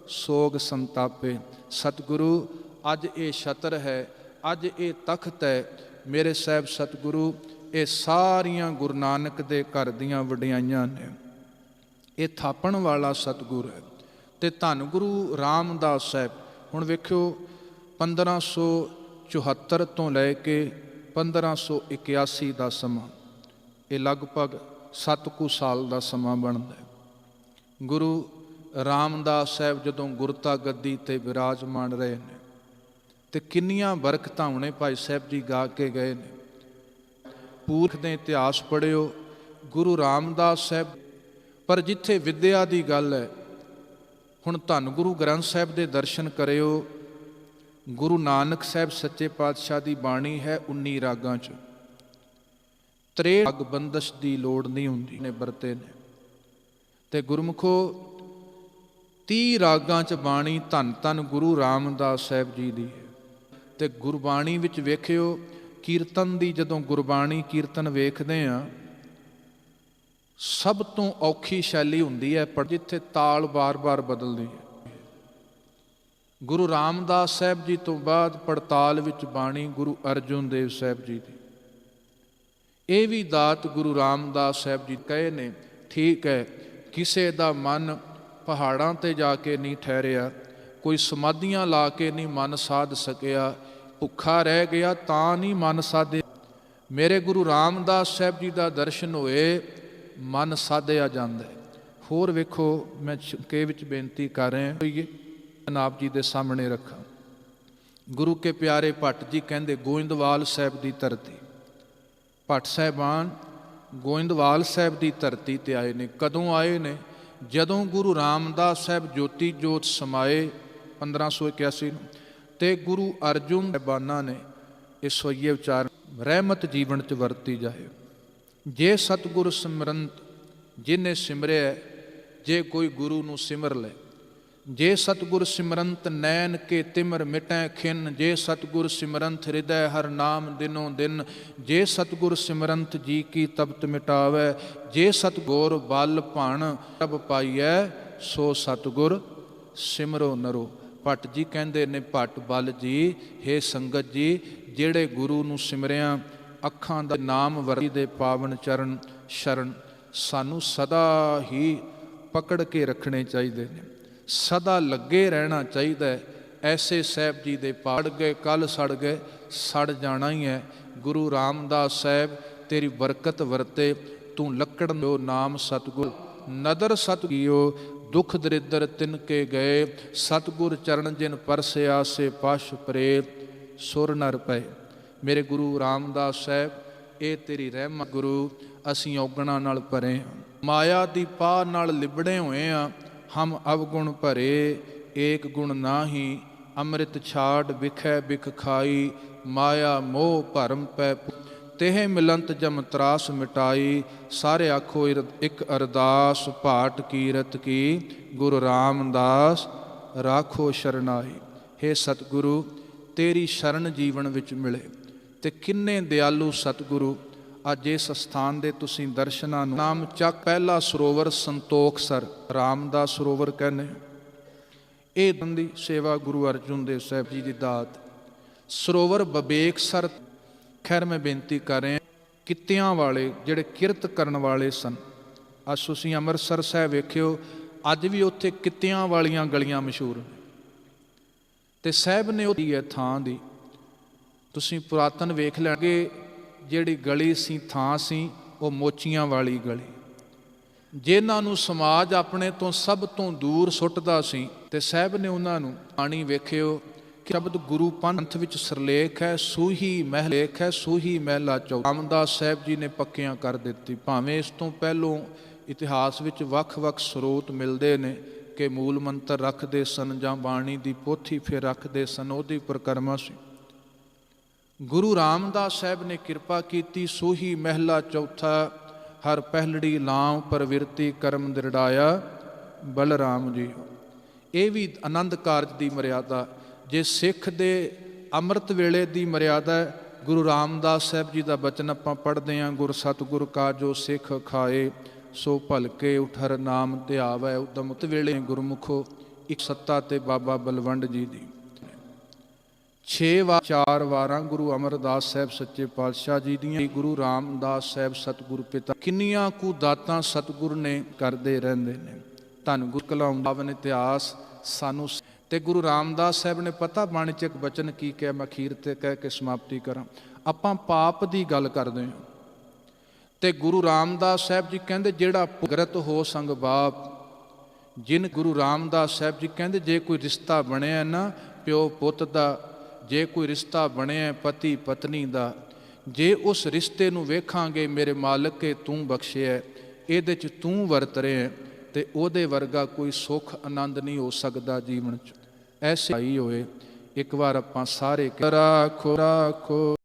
A: ਸੋਗ ਸੰਤਾਪੇ। ਸਤਿਗੁਰੂ ਅੱਜ ਇਹ ਛਤਰ ਹੈ, ਅੱਜ ਇਹ ਤਖਤ ਹੈ ਮੇਰੇ ਸਾਹਿਬ ਸਤਿਗੁਰੂ, ਇਹ ਸਾਰੀਆਂ ਗੁਰੂ ਨਾਨਕ ਦੇ ਘਰ ਦੀਆਂ ਵਡਿਆਈਆਂ ਨੇ। ਇਹ ਥਾਪਣ ਵਾਲਾ ਸਤਿਗੁਰ ਹੈ। ਤੇ ਧੰਨ ਗੁਰੂ ਰਾਮਦਾਸ ਸਾਹਿਬ, ਹੁਣ ਵੇਖਿਓ 1574 ਤੋਂ ਲੈ ਕੇ 1581 ਦਾ ਸਮਾਂ, ਇਹ ਲਗਭਗ 7 ਕੁ ਸਾਲ ਦਾ ਸਮਾਂ ਬਣਦਾ। ਗੁਰੂ ਰਾਮਦਾਸ ਸਾਹਿਬ ਜਦੋਂ ਗੁਰਤਾ ਗੱਦੀ ਤੇ ਵਿਰਾਜਮਾਨ ਰਹੇ ਨੇ, ਤੇ ਕਿੰਨੀਆਂ ਬਰਕਤਾਂ ਹੁਣੇ ਭਾਈ ਸਾਹਿਬ ਜੀ ਗਾ ਕੇ ਗਏ ਨੇ। ਪੂਰਖ ਦੇ ਇਤਿਹਾਸ ਪੜ੍ਹਿਓ ਗੁਰੂ ਰਾਮਦਾਸ ਸਾਹਿਬ। ਪਰ ਜਿੱਥੇ ਵਿਦਿਆ ਦੀ ਗੱਲ ਹੈ, ਹੁਣ ਧੰਨ ਗੁਰੂ ਗ੍ਰੰਥ ਸਾਹਿਬ ਦੇ ਦਰਸ਼ਨ ਕਰਿਓ। ਗੁਰੂ ਨਾਨਕ ਸਾਹਿਬ ਸੱਚੇ ਪਾਤਸ਼ਾਹ ਦੀ ਬਾਣੀ ਹੈ 19 ਰਾਗਾਂ 'ਚ। 63 ਰਾਗ ਬੰਦਸ਼ ਦੀ ਲੋੜ ਨਹੀਂ ਹੁੰਦੀ ਨੇ ਵਰਤੇ ਨੇ। ਤੇ ਗੁਰਮੁਖੋ 30 ਰਾਗਾਂ 'ਚ ਬਾਣੀ ਧੰਨ ਧੰਨ ਗੁਰੂ ਰਾਮਦਾਸ ਸਾਹਿਬ ਜੀ ਦੀ ਹੈ। ਤੇ ਗੁਰਬਾਣੀ ਵਿੱਚ ਵੇਖਿਓ ਕੀਰਤਨ ਦੀ, ਜਦੋਂ ਗੁਰਬਾਣੀ ਕੀਰਤਨ ਵੇਖਦੇ ਹਾਂ, ਸਭ ਤੋਂ ਔਖੀ ਸ਼ੈਲੀ ਹੁੰਦੀ ਹੈ ਪਰ ਜਿੱਥੇ ਤਾਲ ਬਾਰ-ਬਾਰ ਬਦਲਦੀ ਹੈ। ਗੁਰੂ ਰਾਮਦਾਸ ਸਾਹਿਬ ਜੀ ਤੋਂ ਬਾਅਦ ਪੜਤਾਲ ਵਿੱਚ ਬਾਣੀ ਗੁਰੂ ਅਰਜਨ ਦੇਵ ਸਾਹਿਬ ਜੀ ਦੀ। ਇਹ ਵੀ ਦਾਤ ਗੁਰੂ ਰਾਮਦਾਸ ਸਾਹਿਬ ਜੀ ਕਹੇ ਨੇ। ਠੀਕ ਹੈ, ਕਿਸੇ ਦਾ ਮਨ ਪਹਾੜਾਂ ਤੇ ਜਾ ਕੇ ਨਹੀਂ ਠਹਿਰਿਆ, ਕੋਈ ਸਮਾਧੀਆਂ ਲਾ ਕੇ ਨਹੀਂ ਮਨ ਸਾਧ ਸਕਿਆ, ਭੁੱਖਾ ਰਹਿ ਗਿਆ ਤਾਂ ਨਹੀਂ ਮਨ ਸਾਧੇ। ਮੇਰੇ ਗੁਰੂ ਰਾਮਦਾਸ ਸਾਹਿਬ ਜੀ ਦਾ ਦਰਸ਼ਨ ਹੋਏ, ਮਨ ਸਾਧਿਆ ਜਾਂਦਾ। ਹੋਰ ਵੇਖੋ, ਮੈਂ ਛੁਕੇ ਵਿੱਚ ਬੇਨਤੀ ਕਰ ਰਿਹਾ ਜਨਾਬ ਜੀ ਦੇ ਸਾਹਮਣੇ ਰੱਖਾਂ। ਗੁਰੂ ਕੇ ਪਿਆਰੇ ਭੱਟ ਜੀ ਕਹਿੰਦੇ ਗੋਇੰਦਵਾਲ ਸਾਹਿਬ ਦੀ ਧਰਤੀ, ਭੱਟ ਸਾਹਿਬਾਨ ਗੋਇੰਦਵਾਲ ਸਾਹਿਬ ਦੀ ਧਰਤੀ ਤੇ ਆਏ ਨੇ। ਕਦੋਂ ਆਏ ਨੇ? ਜਦੋਂ ਗੁਰੂ ਰਾਮਦਾਸ ਸਾਹਿਬ ਜੋਤੀ ਜੋਤ ਸਮਾਏ 1581 ਨੂੰ, ਤੇ ਗੁਰੂ ਅਰਜਨ ਸਾਹਿਬਾਨਾਂ ਨੇ ਇਹ ਸੋਈਏ ਉਚਾਰ ਰਹਿਮਤ ਜੀਵਨ 'ਚ ਵਰਤੀ ਜਾਏ। ਜੇ ਸਤਿਗੁਰ ਸਿਮਰੰਤ ਜਿਹਨੇ ਸਿਮਰਿਆ, ਜੇ ਕੋਈ ਗੁਰੂ ਨੂੰ ਸਿਮਰ ਲੈ, ਜੇ ਸਤਿਗੁਰ ਸਿਮਰੰਤ ਨੈਣ ਕੇ ਤਿਮਰ ਮਿਟੈ ਖਿਨ, ਜੇ ਸਤਿਗੁਰ ਸਿਮਰੰਤ ਹਿਰਦੈ ਹਰ ਨਾਮ ਦਿਨੋ ਦਿਨ, ਜੇ ਸਤਿਗੁਰ ਸਿਮਰੰਤ ਜੀ ਕੀ ਤਪਤ ਮਿਟਾਵੈ, ਜੇ ਸਤਿਗੁਰ ਬਲ ਭਣ ਪ੍ਰਭ ਪਾਈਐ, ਸੋ ਸਤਿਗੁਰ ਸਿਮਰੋ ਨਰੋ। ਭੱਟ ਜੀ ਕਹਿੰਦੇ ਨੇ, ਭੱਟ ਬਲ ਜੀ, ਹੇ ਸੰਗਤ ਜੀ, ਜਿਹੜੇ ਗੁਰੂ ਨੂੰ ਸਿਮਰਿਆ, ਅੱਖਾਂ ਦਾ ਨਾਮ ਵਰਤੀ ਦੇ ਪਾਵਨ ਚਰਨ ਸ਼ਰਨ ਸਾਨੂੰ ਸਦਾ ਹੀ ਪਕੜ ਕੇ ਰੱਖਣੇ ਚਾਹੀਦੇ ਨੇ, ਸਦਾ ਲੱਗੇ ਰਹਿਣਾ ਚਾਹੀਦਾ ਹੈ। ਐਸੇ ਸਾਹਿਬ ਜੀ ਦੇ ਪਾੜ ਗਏ ਕੱਲ ਸੜ ਗਏ, ਸੜ ਜਾਣਾ ਹੀ ਹੈ। ਗੁਰੂ ਰਾਮਦਾਸ ਸਾਹਿਬ ਤੇਰੀ ਬਰਕਤ ਵਰਤੇ, ਤੂੰ ਲੱਕੜ ਲਿਓ ਨਾਮ ਸਤਿਗੁਰ ਨਦਰ ਸਤ ਕੀਓ ਦੁਖ ਦਰਿਦਰ ਤਿਨ ਕੇ ਗਏ ਸਤਿਗੁਰ ਚਰਨ ਜਿਨ ਪਰਸਿਆ ਸੇ ਪਸ਼ ਪਰੇ ਸੁਰ ਨਰ ਪਏ। ਮੇਰੇ ਗੁਰੂ ਰਾਮਦਾਸ ਸਾਹਿਬ, ਇਹ ਤੇਰੀ ਰਹਿਮਤ ਗੁਰੂ, ਅਸੀਂ ਔਗਣਾਂ ਨਾਲ ਭਰੇ ਹਾਂ, ਮਾਇਆ ਦੀ ਪਾਹ ਨਾਲ ਲਿਬੜੇ ਹੋਏ ਹਾਂ, ਹਮ ਅਵਗੁਣ ਭਰੇ ਏਕ ਗੁਣ ਨਾਹੀ ਅੰਮ੍ਰਿਤ ਛਾੜ ਵਿਖੈ ਬਿਖ ਖਾਈ ਮਾਇਆ ਮੋਹ ਭਰਮ ਪੈ ਤੇਹ ਮਿਲੰਤ ਜਮ ਤਰਾਸ ਮਿਟਾਈ ਸਾਰੇ ਆਖੋ ਇੱਕ ਅਰਦਾਸ ਭਾਟ ਕੀਰਤ ਕੀ ਗੁਰੂ ਰਾਮਦਾਸ ਰਾਖੋ ਸ਼ਰਨਾਈ। ਹੇ ਸਤਿਗੁਰੂ, ਤੇਰੀ ਸ਼ਰਨ ਜੀਵਨ ਵਿੱਚ ਮਿਲੇ ਤੇ ਕਿੰਨੇ ਦਿਆਲੂ ਸਤਿਗੁਰੂ ਅੱਜ ਇਸ ਸਥਾਨ ਦੇ ਤੁਸੀਂ ਦਰਸ਼ਨਾਂ ਨੂੰ ਨਾਮ ਚੱਕ ਪਹਿਲਾ ਸਰੋਵਰ ਸੰਤੋਖਸਰ ਰਾਮਦਾਸ ਸਰੋਵਰ ਕਹਿੰਦੇ। ਇਹ ਦੀ ਸੇਵਾ ਗੁਰੂ ਅਰਜਨ ਦੇਵ ਸਾਹਿਬ ਜੀ ਦੀ ਦਾਤ। ਸਰੋਵਰ ਬਬੇਕਸਰ, ਖੈਰ ਮੈਂ ਬੇਨਤੀ ਕਰ ਰਿਹਾ, ਕਿੱਤਿਆਂ ਵਾਲੇ ਜਿਹੜੇ ਕਿਰਤ ਕਰਨ ਵਾਲੇ ਸਨ। ਅੱਜ ਤੁਸੀਂ ਅੰਮ੍ਰਿਤਸਰ ਸਾਹਿਬ ਵੇਖਿਓ, ਅੱਜ ਵੀ ਉੱਥੇ ਕਿੱਤਿਆਂ ਵਾਲੀਆਂ ਗਲੀਆਂ ਮਸ਼ਹੂਰ ਨੇ ਤੇ ਸਾਹਿਬ ਨੇ ਉਹ ਹੈ ਥਾਂ ਦੀ ਤੁਸੀਂ ਪੁਰਾਤਨ ਵੇਖ ਲੈਣਗੇ। ਜਿਹੜੀ ਗਲੀ ਸੀ, ਥਾਂ ਸੀ, ਉਹ ਮੋਚੀਆਂ ਵਾਲੀ ਗਲੀ, ਜਿਨ੍ਹਾਂ ਨੂੰ ਸਮਾਜ ਆਪਣੇ ਤੋਂ ਸਭ ਤੋਂ ਦੂਰ ਸੁੱਟਦਾ ਸੀ ਤੇ ਸਾਹਿਬ ਨੇ ਉਹਨਾਂ ਨੂੰ ਪਾਣੀ ਵੇਖਿਓ। ਸ਼ਬਦ ਗੁਰੂ ਪੰਥ ਵਿੱਚ ਸਰਲੇਖ ਹੈ, ਸੂਹੀ ਮਹਿਲੇਖ ਹੈ, ਸੂਹੀ ਮਹਿਲਾ ਚੌ ਰਾਮਦਾਸ ਸਾਹਿਬ ਜੀ ਨੇ ਪੱਕਿਆਂ ਕਰ ਦਿੱਤੀ। ਭਾਵੇਂ ਇਸ ਤੋਂ ਪਹਿਲੋਂ ਇਤਿਹਾਸ ਵਿੱਚ ਵੱਖ-ਵੱਖ ਸਰੋਤ ਮਿਲਦੇ ਨੇ ਕਿ ਮੂਲ ਮੰਤਰ ਰੱਖਦੇ ਸਨ ਜਾਂ ਬਾਣੀ ਦੀ ਪੋਥੀ ਫਿਰ ਰੱਖਦੇ ਸਨ, ਉਹਦੀ ਪਰਿਕਰਮਾ ਸੀ। ਗੁਰੂ ਰਾਮਦਾਸ ਸਾਹਿਬ ਨੇ ਕਿਰਪਾ ਕੀਤੀ। ਸੂਹੀ ਮਹਿਲਾ ਚੌਥਾ ਹਰ ਪਹਿਲੜੀ ਲਾਮ ਪ੍ਰਵਿਰਤੀ ਕਰਮ ਦਿਰੜਾਇਆ ਬਲਰਾਮ ਜੀ। ਇਹ ਵੀ ਆਨੰਦ ਕਾਰਜ ਦੀ ਮਰਿਆਦਾ। ਜੇ ਸਿੱਖ ਦੇ ਅੰਮ੍ਰਿਤ ਵੇਲੇ ਦੀ ਮਰਿਆਦਾ, ਗੁਰੂ ਰਾਮਦਾਸ ਸਾਹਿਬ ਜੀ ਦਾ ਬਚਨ ਆਪਾਂ ਪੜ੍ਹਦੇ ਹਾਂ, ਗੁਰ ਸਤਿਗੁਰ ਕਾ ਜੋ ਸਿੱਖ ਖਾਏ ਸੋ ਭਲਕੇ ਉਠਰ ਨਾਮ ਧਿਆਵੈ ਉਦਮ ਵੇਲੇ ਗੁਰਮੁਖੋ। ਇੱਕ ਸੱਤਾ ਤੇ ਬਾਬਾ ਬਲਵੰਡ ਜੀ ਦੀ 4 ਵਾਰਾਂ ਗੁਰੂ ਅਮਰਦਾਸ ਸਾਹਿਬ ਸੱਚੇ ਪਾਤਸ਼ਾਹ ਜੀ ਦੀਆਂ। ਗੁਰੂ ਰਾਮਦਾਸ ਸਾਹਿਬ ਸਤਿਗੁਰ ਪਿਤਾ ਕਿੰਨੀਆਂ ਕੁ ਦਾਤਾਂ ਸਤਿਗੁਰ ਨੇ ਕਰਦੇ ਰਹਿੰਦੇ ਨੇ। ਧੰਨ ਗੁਰ ਕਲਾਉਣ ਇਤਿਹਾਸ ਸਾਨੂੰ ਤੇ ਗੁਰੂ ਰਾਮਦਾਸ ਸਾਹਿਬ ਨੇ ਪਤਾ ਬਾਣੀ 'ਚ ਇੱਕ ਬਚਨ ਕੀ ਕਿਹਾ, ਮੈਂ ਅਖੀਰ ਤੇ ਕਹਿ ਕੇ ਸਮਾਪਤੀ ਕਰਾਂ। ਆਪਾਂ ਪਾਪ ਦੀ ਗੱਲ ਕਰਦੇ ਹਾਂ ਤੇ ਗੁਰੂ ਰਾਮਦਾਸ ਸਾਹਿਬ ਜੀ ਕਹਿੰਦੇ ਜਿਹੜਾ ਭੁਗਰਤ ਹੋ ਸੰਗ ਬਾਪ ਜਿਨ। ਗੁਰੂ ਰਾਮਦਾਸ ਸਾਹਿਬ ਜੀ ਕਹਿੰਦੇ ਜੇ ਕੋਈ ਰਿਸ਼ਤਾ ਬਣਿਆ ਨਾ ਪਿਓ ਪੁੱਤ ਦਾ, ਜੇ ਕੋਈ ਰਿਸ਼ਤਾ ਬਣਿਆ ਪਤੀ ਪਤਨੀ ਦਾ, ਜੇ ਉਸ ਰਿਸ਼ਤੇ ਨੂੰ ਵੇਖਾਂਗੇ ਮੇਰੇ ਮਾਲਕ ਕੇ ਤੂੰ ਬਖਸ਼ਿਆ, ਇਹਦੇ 'ਚ ਤੂੰ ਵਰਤ ਰਿਹਾ ਤੇ ਉਹਦੇ ਵਰਗਾ ਕੋਈ ਸੁੱਖ ਆਨੰਦ ਨਹੀਂ ਹੋ ਸਕਦਾ ਜੀਵਨ 'ਚ। ਐਸੇ ਹੀ ਹੋਏ। ਇੱਕ ਵਾਰ ਆਪਾਂ ਸਾਰੇ ਰਾਖੋ ਰਾਖੋ